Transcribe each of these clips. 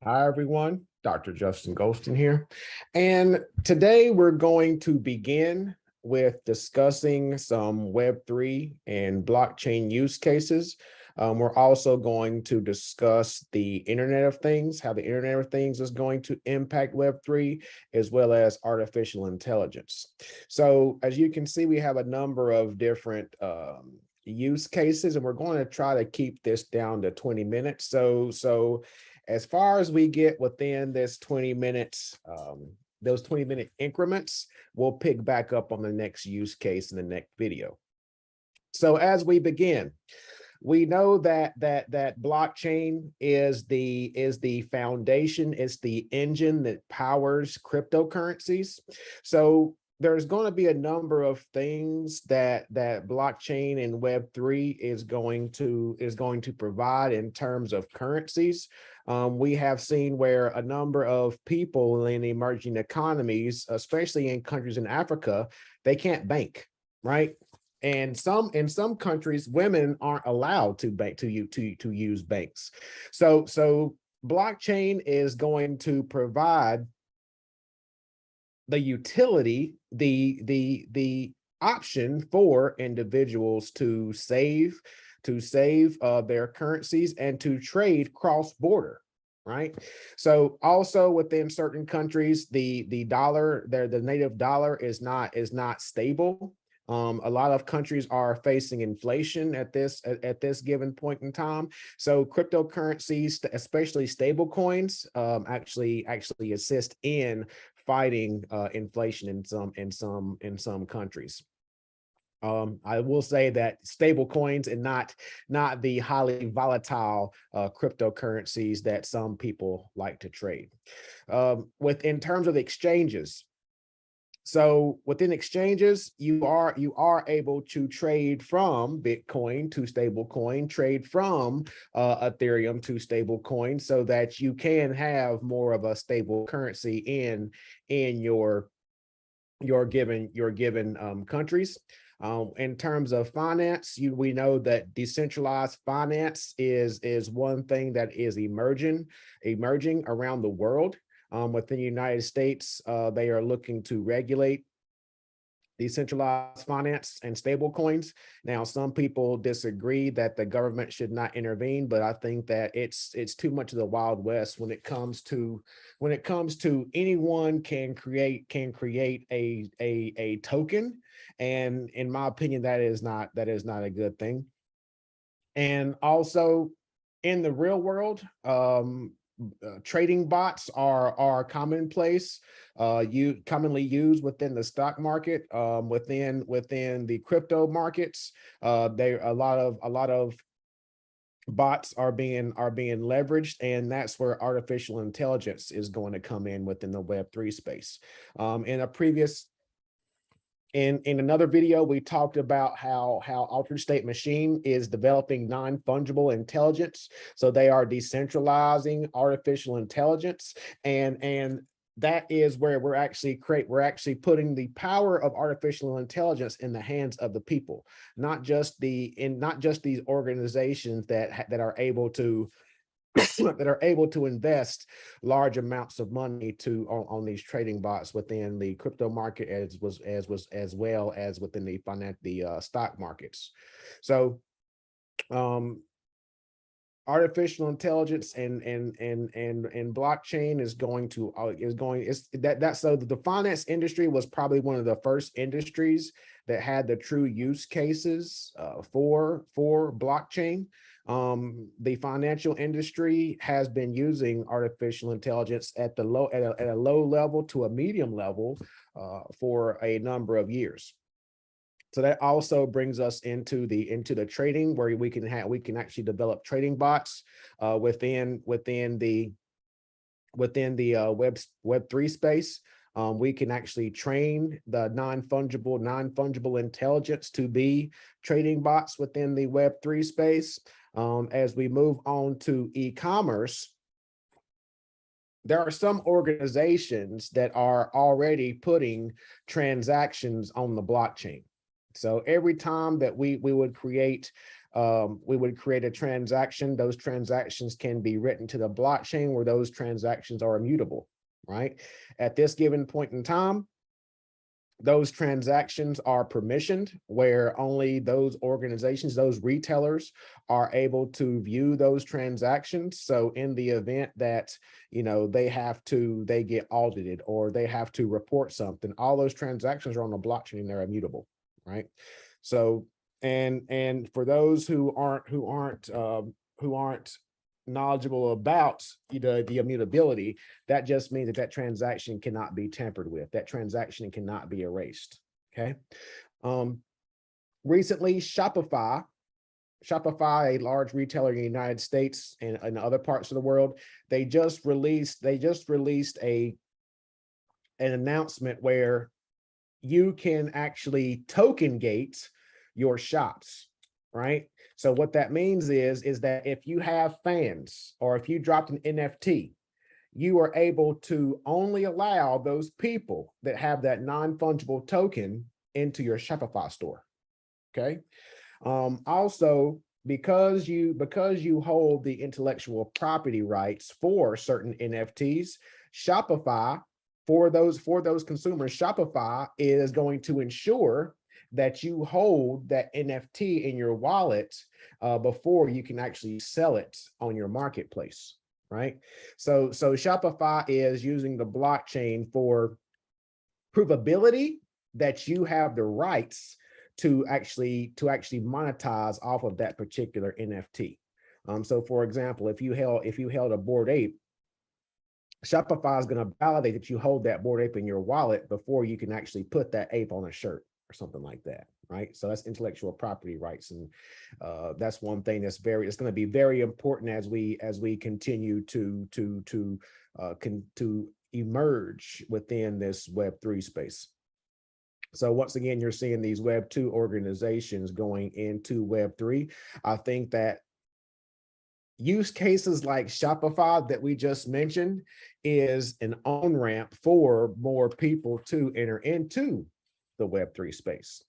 Hi, everyone. Dr. Justin Golston here. And today we're going to begin with discussing some Web3 and blockchain use cases. We're also going to discuss the Internet of Things, how the Internet of Things is going to impact Web3, as well as artificial intelligence. So as you can see, we have a number of different use cases, and we're going to try to keep this down to 20 minutes. So as far as we get within this 20 minutes, those 20-minute increments, we'll pick back up on the next use case in the next video. So as we begin, we know that blockchain is the foundation, it's the engine that powers cryptocurrencies. So there's going to be a number of things that blockchain and Web3 is going to provide in terms of currencies. We have seen where a number of people in emerging economies, especially in countries in Africa, they can't bank, right? And in some countries, women aren't allowed to use banks. So blockchain is going to provide the utility, the option for individuals to save their currencies and to trade cross-border, right? So also within certain countries, the dollar, the native dollar is not stable. A lot of countries are facing inflation at this given point in time. So cryptocurrencies, especially stable coins, actually assist in fighting inflation in some countries. I will say that stable coins and not the highly volatile cryptocurrencies that some people like to trade. In terms of exchanges, so within exchanges, you are able to trade from Bitcoin to stablecoin, trade from Ethereum to stablecoin, so that you can have more of a stable currency in your given countries. In terms of finance, we know that decentralized finance is one thing that is emerging around the world. Within the United States, they are looking to regulate decentralized finance and stable coins. Now, some people disagree that the government should not intervene, but I think that it's too much of the Wild West when it comes to anyone can create a token, and in my opinion, that is not a good thing. And also in the real world, trading bots are commonplace, commonly used within the stock market, within the crypto markets. A lot of bots are being leveraged, and that's where artificial intelligence is going to come in within the Web3 space. In another video, we talked about how Altered State Machine is developing non-fungible intelligence. So they are decentralizing artificial intelligence, and that is where we're actually putting the power of artificial intelligence in the hands of the people, not just these organizations that are able to invest large amounts of money on these trading bots within the crypto market, as well as within the stock markets. So artificial intelligence and blockchain so the finance industry was probably one of the first industries that had the true use cases for blockchain. The financial industry has been using artificial intelligence at a low level to a medium level for a number of years. So that also brings us into the trading, where we can actually develop trading bots within the Web3 space. We can actually train the non-fungible intelligence to be trading bots within the Web3 space. As we move on to e-commerce, there are some organizations that are already putting transactions on the blockchain. So every time that we would create we would create a transaction. Those transactions can be written to the blockchain where those transactions are immutable, right? At this given point in time, those transactions are permissioned, where only those organizations, those retailers are able to view those transactions. So in the event that, they get audited or they have to report something, all those transactions are on the blockchain and they're immutable, right? So, and for those who aren't knowledgeable about the immutability, that just means that transaction cannot be tampered with. That transaction cannot be erased. Okay. Recently, Shopify, a large retailer in the United States and other parts of the world, they just released an announcement where you can actually token gate your shops, right? So what that means is that if you have fans or if you dropped an NFT, you are able to only allow those people that have that non-fungible token into your Shopify store. Okay. Also, because you hold the intellectual property rights for certain NFTs, Shopify, for those consumers, Shopify is going to ensure that you hold that NFT in your wallet before you can actually sell it on your marketplace, right? So Shopify is using the blockchain for provability that you have the rights to actually monetize off of that particular NFT. So for example, if you held a Bored Ape, Shopify is going to validate that you hold that Bored Ape in your wallet before you can actually put that ape on a shirt or something like that, right? So that's intellectual property rights, and that's one thing that's it's going to be very important as we continue to emerge within this Web3 space. So once again, you're seeing these Web2 organizations going into Web3. I think that use cases like Shopify that we just mentioned is an on-ramp for more people to enter into the Web3 space.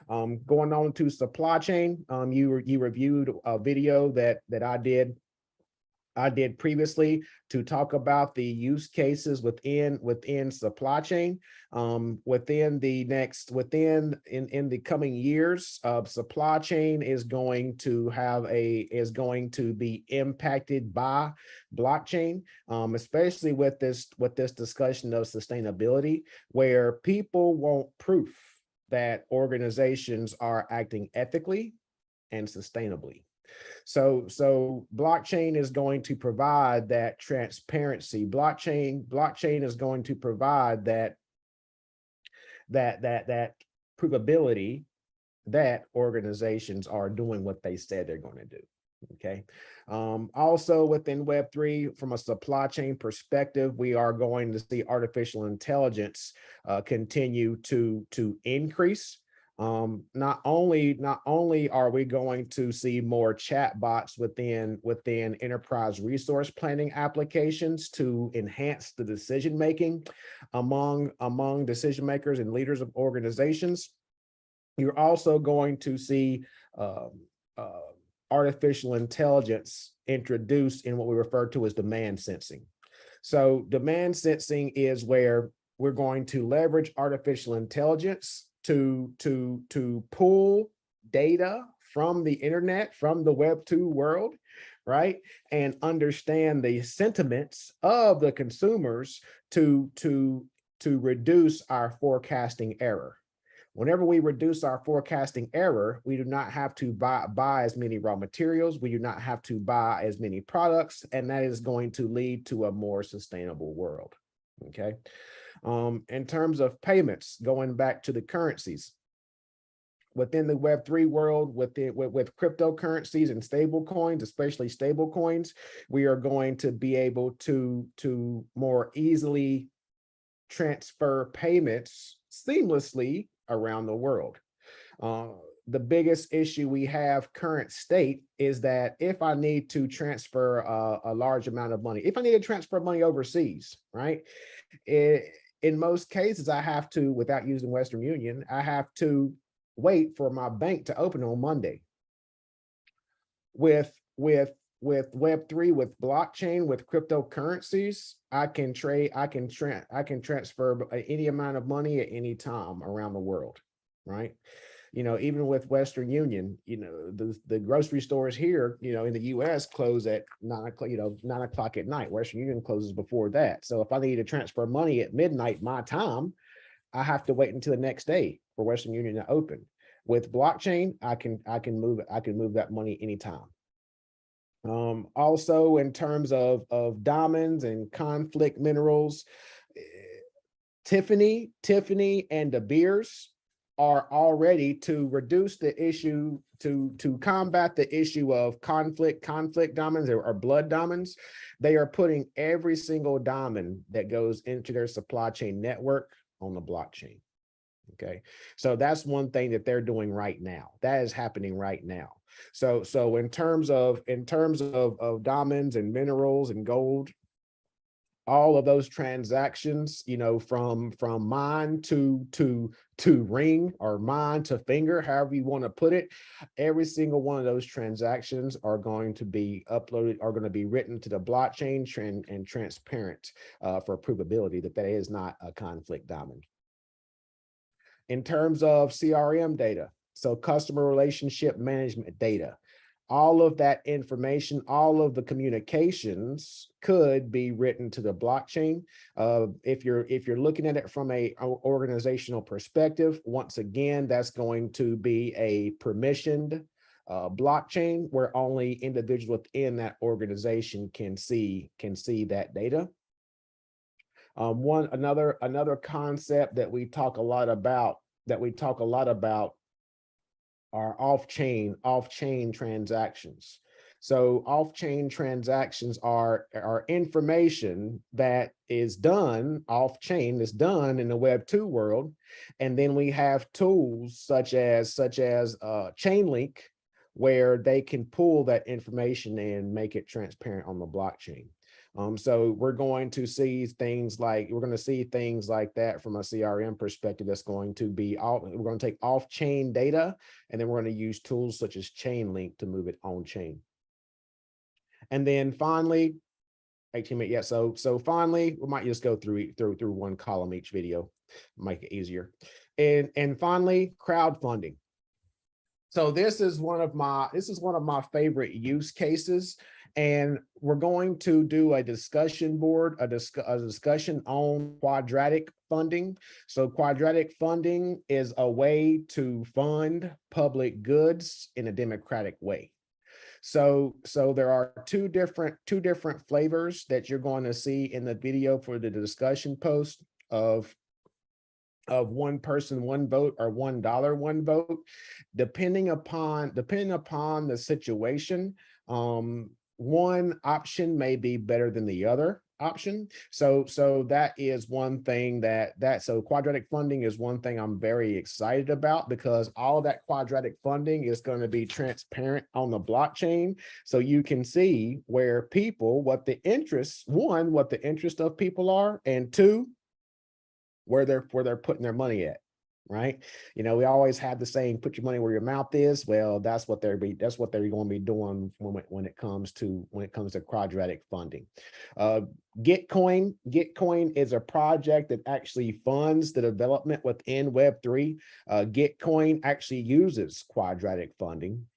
Going on to supply chain, you reviewed a video that I did previously to talk about the use cases within supply chain. In the coming years, supply chain is going to be impacted by blockchain, especially with this discussion of sustainability, where people want proof that organizations are acting ethically and sustainably. So blockchain is going to provide that transparency. Blockchain is going to provide that provability that organizations are doing what they said they're going to do. Okay. Also within Web3, from a supply chain perspective, we are going to see artificial intelligence continue to increase. Not only are we going to see more chatbots within enterprise resource planning applications to enhance the decision making among decision makers and leaders of organizations, you're also going to see artificial intelligence introduced in what we refer to as demand sensing. So demand sensing is where we're going to leverage artificial intelligence to pull data from the internet, from the Web2 world, right? And understand the sentiments of the consumers to reduce our forecasting error. Whenever we reduce our forecasting error, we do not have to buy as many raw materials. We do not have to buy as many products, and that is going to lead to a more sustainable world, okay? In terms of payments, going back to the currencies, within the Web3 world, with cryptocurrencies and stable coins, especially stable coins, we are going to be able to more easily transfer payments seamlessly around the world. The biggest issue we have current state is that if I need to transfer a large amount of money, if I need to transfer money overseas, right? In most cases, I have to, without using Western Union, I have to wait for my bank to open on Monday. with Web3, with blockchain, with cryptocurrencies, I can transfer any amount of money at any time around the world, right? Even with Western Union, the grocery stores here, in the US close at 9 o'clock, 9 o'clock at night. Western Union closes before that. So if I need to transfer money at midnight, my time, I have to wait until the next day for Western Union to open. With blockchain, I can move that money anytime. Also, in terms of diamonds and conflict minerals, Tiffany and De Beers are already, to reduce the issue, to combat the issue of conflict diamonds or blood diamonds, they are putting every single diamond that goes into their supply chain network on the blockchain. Okay, so that's one thing that they're doing right now. That is happening right now. So in terms of diamonds and minerals and gold, all of those transactions, from mine to ring, or mine to finger, however you want to put it, every single one of those transactions are going to be uploaded, are going to be written to the blockchain and transparent for provability that is not a conflict diamond. In terms of CRM data, so customer relationship management data, all of that information, all of the communications could be written to the blockchain. If you're looking at it from a organizational perspective, once again, that's going to be a permissioned blockchain where only individuals within that organization can see that data. Another concept that we talk a lot about are off-chain transactions. So off-chain transactions are information that is done off-chain, is done in the Web2 world, and then we have tools such as Chainlink, where they can pull that information and make it transparent on the blockchain. So we're going to see things like that from a CRM perspective. That's going to be we're going to take off-chain data, and then we're going to use tools such as Chainlink to move it on chain. And then finally, 18 minutes. Yeah. So finally, we might just go through one column each video, make it easier. And finally, crowdfunding. So this is one of my favorite use cases, and we're going to do a discussion board, a discussion on quadratic funding. So quadratic funding is a way to fund public goods in a democratic way. So there are two different flavors that you're going to see in the video for the discussion post of one person, one vote, or $1, one vote, depending upon the situation. One option may be better than the other option. So that is one thing so quadratic funding is one thing I'm very excited about, because all of that quadratic funding is going to be transparent on the blockchain. So you can see where people, what the interest of people are, and two, where they're putting their money at, right? We always have the saying, put your money where your mouth is. Well, that's what they're going to be doing when it comes to quadratic funding. Gitcoin is a project that actually funds the development within Web3. Gitcoin actually uses quadratic funding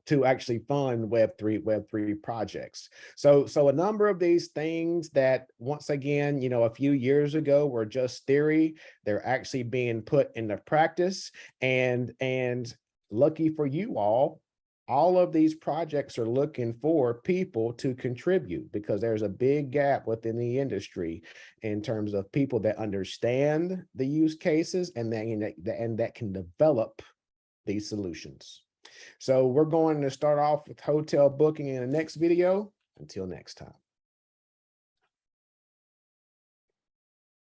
to actually fund Web3 projects. So a number of these things that, once again, a few years ago were just theory, they're actually being put into practice. And lucky for you all of these projects are looking for people to contribute, because there's a big gap within the industry in terms of people that understand the use cases and that can develop these solutions. So we're going to start off with hotel booking in the next video. Until next time.